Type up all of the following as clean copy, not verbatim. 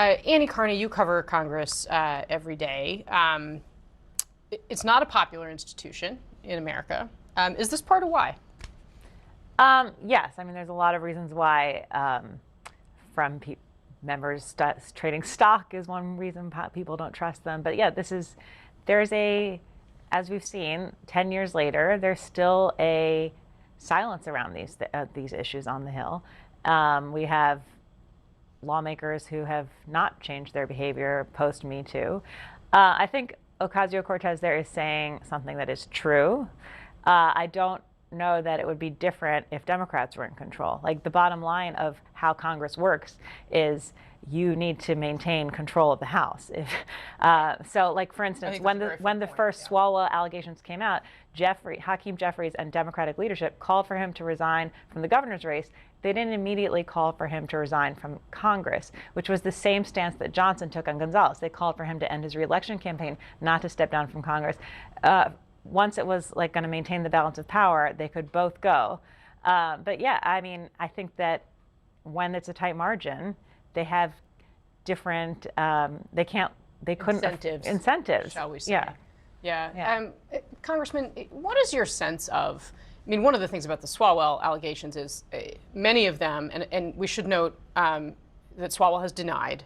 Annie Carney, you cover Congress every day. It's not a popular institution in America. Is this part of why? Yes, I mean, there's a lot of reasons why. From members trading stock is one reason people don't trust them. But yeah, as we've seen, 10 years later, there's still a silence around these issues on the Hill. We have lawmakers who have not changed their behavior post Me Too. I think Ocasio-Cortez there is saying something that is true. I don't know that it would be different if Democrats were in control. Like, the bottom line of how Congress works is you need to maintain control of the House. So, like, for instance, when the first Swalwell allegations came out, Hakeem Jeffries and Democratic leadership called for him to resign from the governor's race. They didn't immediately call for him to resign from Congress, which was the same stance that Johnson took on Gonzalez. They called for him to end his reelection campaign, not to step down from Congress. Once it was like going to maintain the balance of power, they could both go. But yeah, I mean, I think that when it's a tight margin, they have different. They couldn't incentives, shall we say? Yeah. Yeah. Congressman, what is your sense of? I mean, one of the things about the Swalwell allegations is many of them, and we should note that Swalwell has denied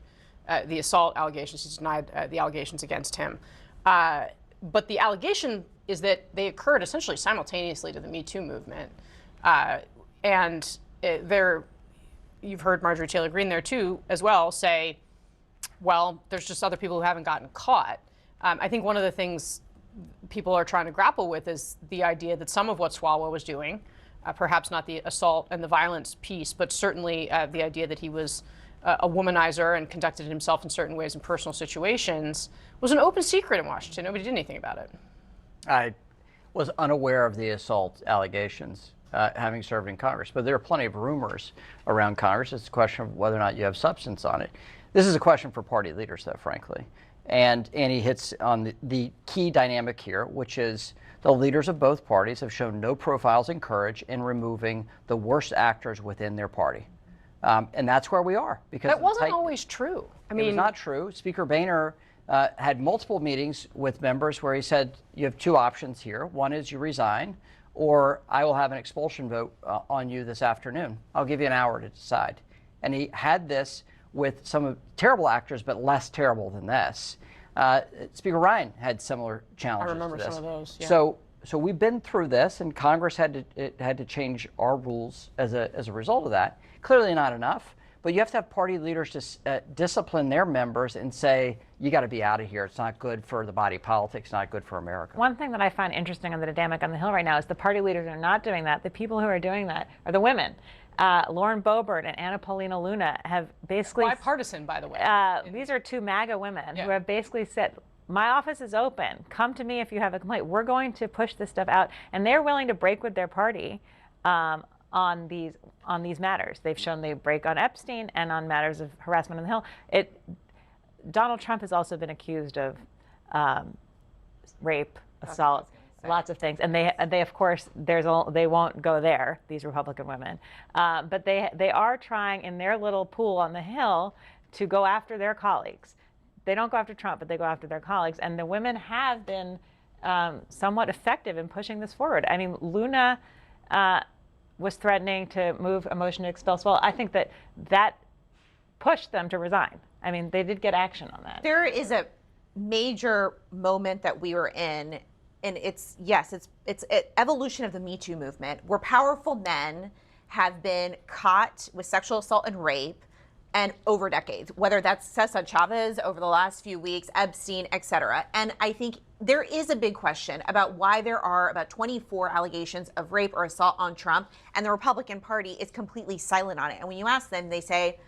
the assault allegations. He's denied the allegations against him. But the allegation is that they occurred essentially simultaneously to the Me Too movement. You've heard Marjorie Taylor Greene there too, as well, say, well, there's just other people who haven't gotten caught. I think one of the things people are trying to grapple with is the idea that some of what Swalwell was doing, perhaps not the assault and the violence piece, but certainly the idea that he was a womanizer and conducted himself in certain ways in personal situations, was an open secret in Washington. Nobody did anything about it. I was unaware of the assault allegations, having served in Congress, but there are plenty of rumors around Congress. It's a question of whether or not you have substance on it. This is a question for party leaders, though, frankly. And he hits on the key dynamic here, which is the leaders of both parties have shown no profiles in courage in removing the worst actors within their party. And that's where we are. Because that wasn't always true. I mean, it was not true. Speaker Boehner had multiple meetings with members where he said, you have two options here. One is you resign, or I will have an expulsion vote on you this afternoon. I'll give you an hour to decide. And he had this with some terrible actors, but less terrible than this. Speaker Ryan had similar challenges. I remember to this. some of those. Yeah. So we've been through this, and Congress had to change our rules as a result of that. Clearly not enough, but you have to have party leaders to discipline their members and say, you got to be out of here. It's not good for the body politic. It's not good for America. One thing that I find interesting on the dynamic on the Hill right now is the party leaders are not doing that. The people who are doing that are the women. Lauren Boebert and Anna Paulina Luna have basically bipartisan, by the way. These are two MAGA women who have basically said, my office is open. Come to me if you have a complaint. We're going to push this stuff out, and they're willing to break with their party on these matters. They've shown they break on Epstein and on matters of harassment on the Hill. Donald Trump has also been accused of rape, assault. Lots of things, and they of course they won't go there, these Republican women, but they are trying in their little pool on the Hill to go after their colleagues. They don't go after Trump, but they go after their colleagues, and the women have been somewhat effective in pushing this forward. I mean, Luna was threatening to move a motion to expel Swalwell. I think that pushed them to resign. I mean, they did get action on that. There is a major moment that we were in. And it's an evolution of the Me Too movement, where powerful men have been caught with sexual assault and rape, and over decades, whether that's Cesar Chavez over the last few weeks, Epstein, et cetera. And I think there is a big question about why there are about 24 allegations of rape or assault on Trump, and the Republican Party is completely silent on it. And when you ask them, they say,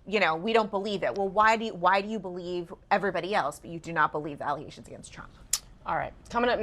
we don't believe it. Well, why do you believe everybody else, but you do not believe the allegations against Trump? All right, coming up next.